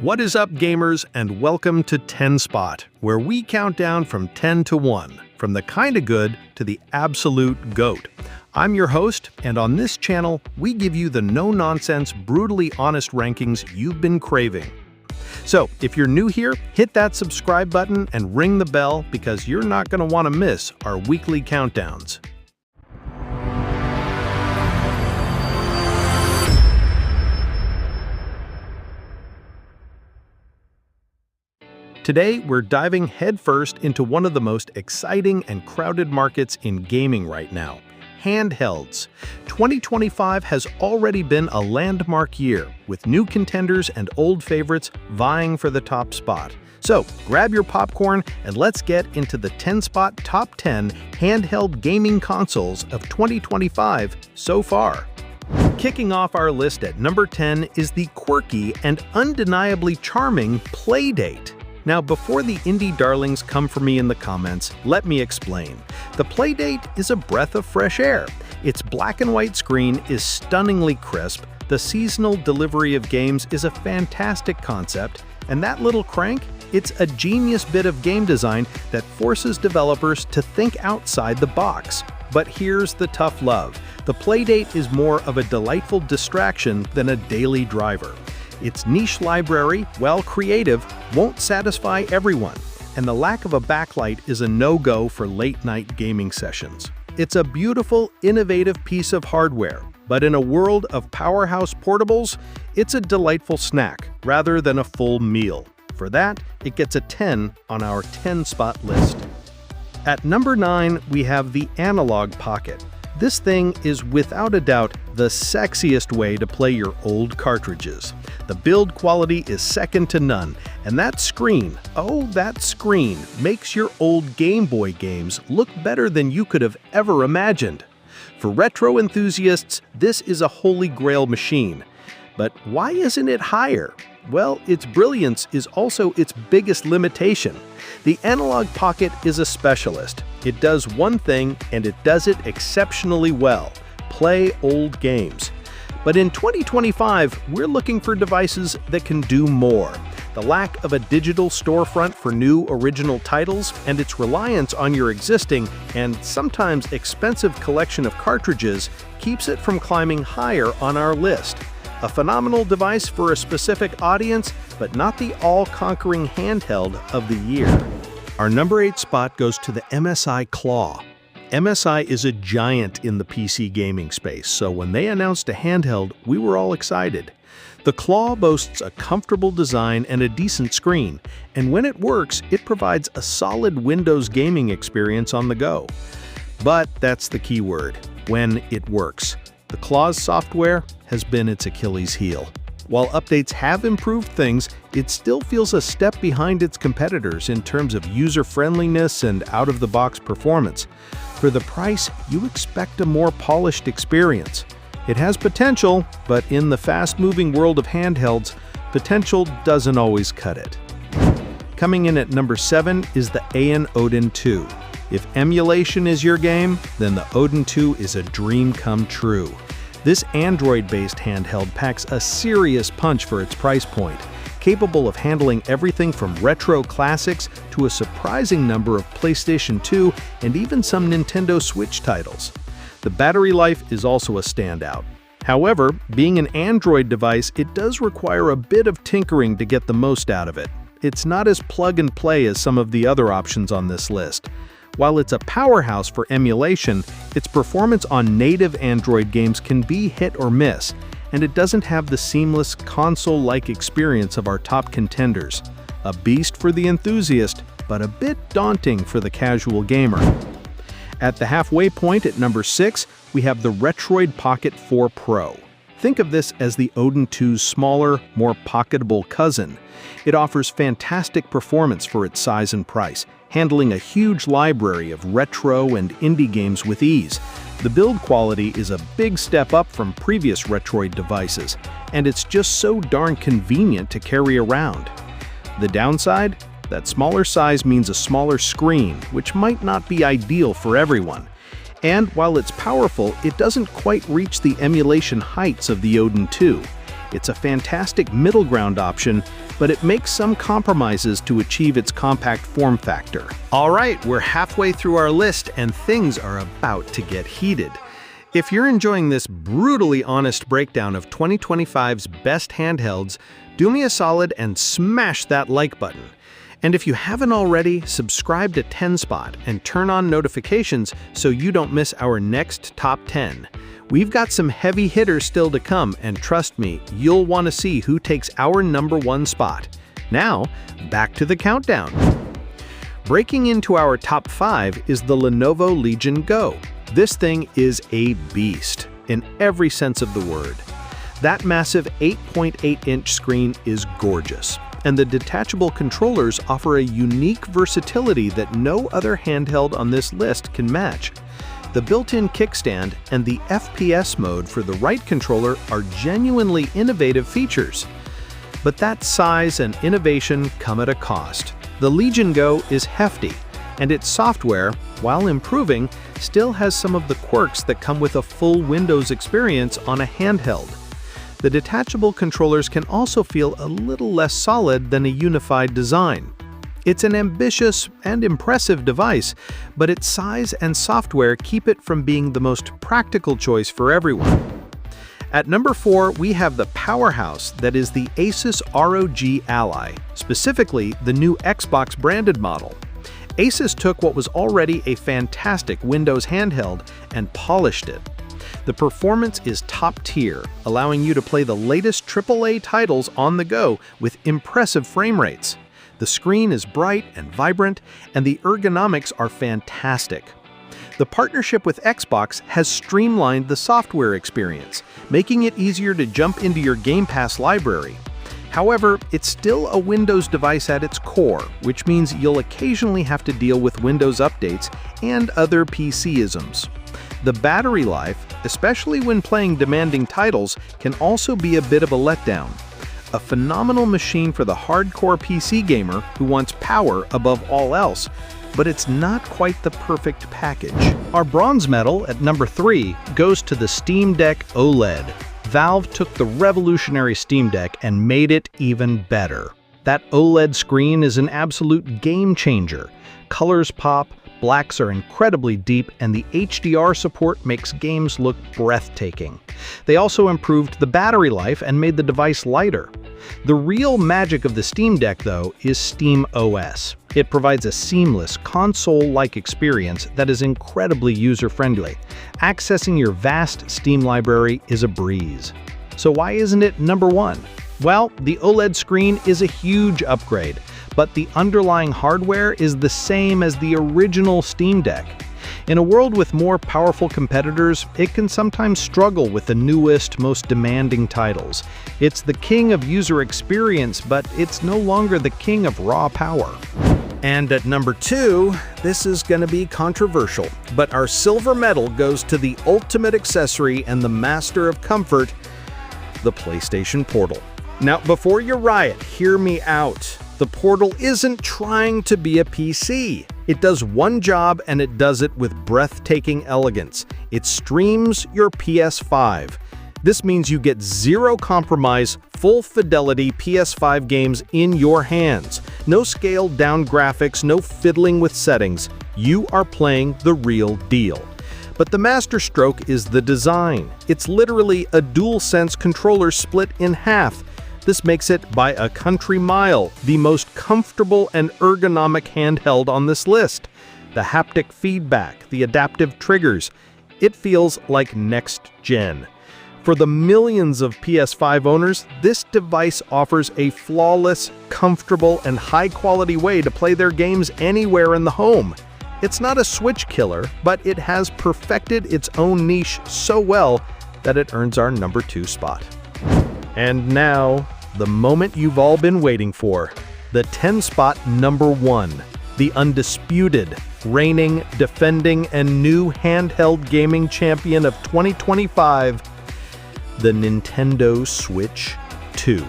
What is up, gamers, and welcome to 10 Spot, where we count down from 10 to 1, from the kinda good to the absolute GOAT. I'm your host, and on this channel, we give you the no-nonsense, brutally honest rankings you've been craving. So, if you're new here, hit that subscribe button and ring the bell because you're not going to want to miss our weekly countdowns. Today, we're diving headfirst into one of the most exciting and crowded markets in gaming right now, handhelds. 2025 has already been a landmark year, with new contenders and old favorites vying for the top spot. So, grab your popcorn and let's get into the 10 Spot Top 10 handheld gaming consoles of 2025 so far. Kicking off our list at number 10 is the quirky and undeniably charming Playdate. Now, before the indie darlings come for me in the comments, let me explain. The Playdate is a breath of fresh air. Its black and white screen is stunningly crisp, the seasonal delivery of games is a fantastic concept, and that little crank? It's a genius bit of game design that forces developers to think outside the box. But here's the tough love. The Playdate is more of a delightful distraction than a daily driver. Its niche library, while creative, won't satisfy everyone, and the lack of a backlight is a no-go for late-night gaming sessions. It's a beautiful, innovative piece of hardware, but in a world of powerhouse portables, it's a delightful snack rather than a full meal. For that, it gets a 10 on our 10-spot list. At number 9, we have the Analog Pocket. This thing is without a doubt the sexiest way to play your old cartridges. The build quality is second to none, and that screen, oh that screen, makes your old Game Boy games look better than you could have ever imagined. For retro enthusiasts, this is a holy grail machine. But why isn't it higher? Well, its brilliance is also its biggest limitation. The Analog Pocket is a specialist. It does one thing, and it does it exceptionally well: play old games. But in 2025, we're looking for devices that can do more. The lack of a digital storefront for new original titles and its reliance on your existing and sometimes expensive collection of cartridges keeps it from climbing higher on our list. A phenomenal device for a specific audience, but not the all-conquering handheld of the year. Our number 8 spot goes to the MSI Claw. MSI is a giant in the PC gaming space, so when they announced a handheld, we were all excited. The Claw boasts a comfortable design and a decent screen, and when it works, it provides a solid Windows gaming experience on the go. But that's the key word: when it works. The Claw's software has been its Achilles heel. While updates have improved things, it still feels a step behind its competitors in terms of user-friendliness and out-of-the-box performance. For the price, you expect a more polished experience. It has potential, but in the fast-moving world of handhelds, potential doesn't always cut it. Coming in at number 7 is the AN Odin 2. If emulation is your game, then the Odin 2 is a dream come true. This Android-based handheld packs a serious punch for its price point, capable of handling everything from retro classics to a surprising number of PlayStation 2 and even some Nintendo Switch titles. The battery life is also a standout. However, being an Android device, it does require a bit of tinkering to get the most out of it. It's not as plug-and-play as some of the other options on this list. While it's a powerhouse for emulation, its performance on native Android games can be hit or miss, and it doesn't have the seamless console-like experience of our top contenders. A beast for the enthusiast, but a bit daunting for the casual gamer. At the halfway point at number 6, we have the Retroid Pocket 4 Pro. Think of this as the Odin 2's smaller, more pocketable cousin. It offers fantastic performance for its size and price, handling a huge library of retro and indie games with ease. The build quality is a big step up from previous Retroid devices, and it's just so darn convenient to carry around. The downside? That smaller size means a smaller screen, which might not be ideal for everyone. And while it's powerful, it doesn't quite reach the emulation heights of the Odin 2. It's a fantastic middle ground option, but it makes some compromises to achieve its compact form factor. All right, we're halfway through our list and things are about to get heated. If you're enjoying this brutally honest breakdown of 2025's best handhelds, do me a solid and smash that like button. And if you haven't already, subscribe to 10 Spot and turn on notifications so you don't miss our next top 10. We've got some heavy hitters still to come, and trust me, you'll want to see who takes our #1 spot. Now, back to the countdown. Breaking into our top 5 is the Lenovo Legion Go. This thing is a beast, in every sense of the word. That massive 8.8-inch screen is gorgeous, and the detachable controllers offer a unique versatility that no other handheld on this list can match. The built-in kickstand and the FPS mode for the right controller are genuinely innovative features. But that size and innovation come at a cost. The Legion Go is hefty, and its software, while improving, still has some of the quirks that come with a full Windows experience on a handheld. The detachable controllers can also feel a little less solid than a unified design. It's an ambitious and impressive device, but its size and software keep it from being the most practical choice for everyone. At number 4, we have the powerhouse that is the Asus ROG Ally, specifically the new Xbox branded model. Asus took what was already a fantastic Windows handheld and polished it. The performance is top tier, allowing you to play the latest AAA titles on the go with impressive frame rates. The screen is bright and vibrant, and the ergonomics are fantastic. The partnership with Xbox has streamlined the software experience, making it easier to jump into your Game Pass library. However, it's still a Windows device at its core, which means you'll occasionally have to deal with Windows updates and other PC-isms. The battery life, especially when playing demanding titles, can also be a bit of a letdown. A phenomenal machine for the hardcore PC gamer who wants power above all else, but it's not quite the perfect package. Our bronze medal at number 3 goes to the Steam Deck OLED. Valve took the revolutionary Steam Deck and made it even better. That OLED screen is an absolute game changer. Colors pop, blacks are incredibly deep, and the HDR support makes games look breathtaking. They also improved the battery life and made the device lighter. The real magic of the Steam Deck, though, is Steam OS. It provides a seamless, console-like experience that is incredibly user-friendly. Accessing your vast Steam library is a breeze. So why isn't it number 1? Well, the OLED screen is a huge upgrade, but the underlying hardware is the same as the original Steam Deck. In a world with more powerful competitors, it can sometimes struggle with the newest, most demanding titles. It's the king of user experience, but it's no longer the king of raw power. And at number 2, this is going to be controversial, but our silver medal goes to the ultimate accessory and the master of comfort, the PlayStation Portal. Now, before you riot, hear me out. The Portal isn't trying to be a PC. It does one job, and it does it with breathtaking elegance. It streams your PS5. This means you get zero compromise, full fidelity PS5 games in your hands. No scaled down graphics, no fiddling with settings. You are playing the real deal. But the masterstroke is the design. It's literally a DualSense controller split in half. This makes it, by a country mile, the most comfortable and ergonomic handheld on this list. The haptic feedback, the adaptive triggers, it feels like next gen. For the millions of PS5 owners, this device offers a flawless, comfortable, and high-quality way to play their games anywhere in the home. It's not a Switch killer, but it has perfected its own niche so well that it earns our number 2 spot. And now, the moment you've all been waiting for, the 10 spot number 1, the undisputed, reigning, defending, and new handheld gaming champion of 2025, the Nintendo Switch 2.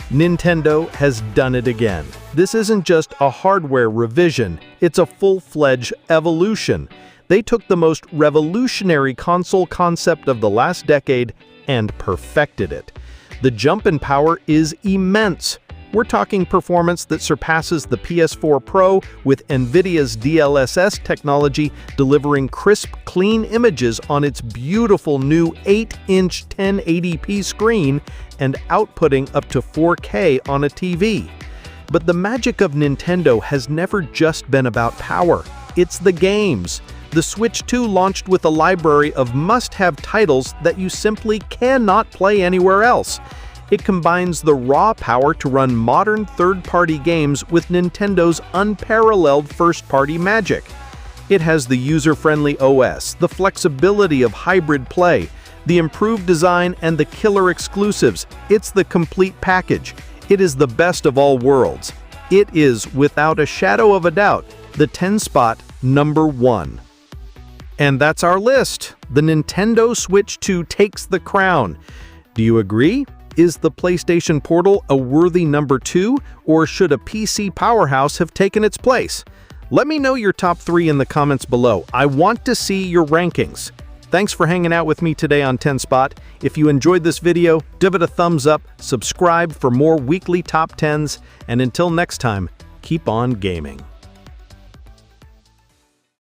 Nintendo has done it again. This isn't just a hardware revision, it's a full-fledged evolution. They took the most revolutionary console concept of the last decade and perfected it. The jump in power is immense. We're talking performance that surpasses the PS4 Pro with NVIDIA's DLSS technology, delivering crisp, clean images on its beautiful new 8-inch 1080p screen and outputting up to 4K on a TV. But the magic of Nintendo has never just been about power. It's the games. The Switch 2 launched with a library of must-have titles that you simply cannot play anywhere else. It combines the raw power to run modern third-party games with Nintendo's unparalleled first-party magic. It has the user-friendly OS, the flexibility of hybrid play, the improved design, and the killer exclusives. It's the complete package. It is the best of all worlds. It is, without a shadow of a doubt, the 10-spot #1. And that's our list. The Nintendo Switch 2 takes the crown. Do you agree? Is the PlayStation Portal a worthy #2, or should a PC powerhouse have taken its place? Let me know your top 3 in the comments below. I want to see your rankings. Thanks for hanging out with me today on 10 Spot. If you enjoyed this video, give it a thumbs up, subscribe for more weekly top 10s, and until next time, keep on gaming.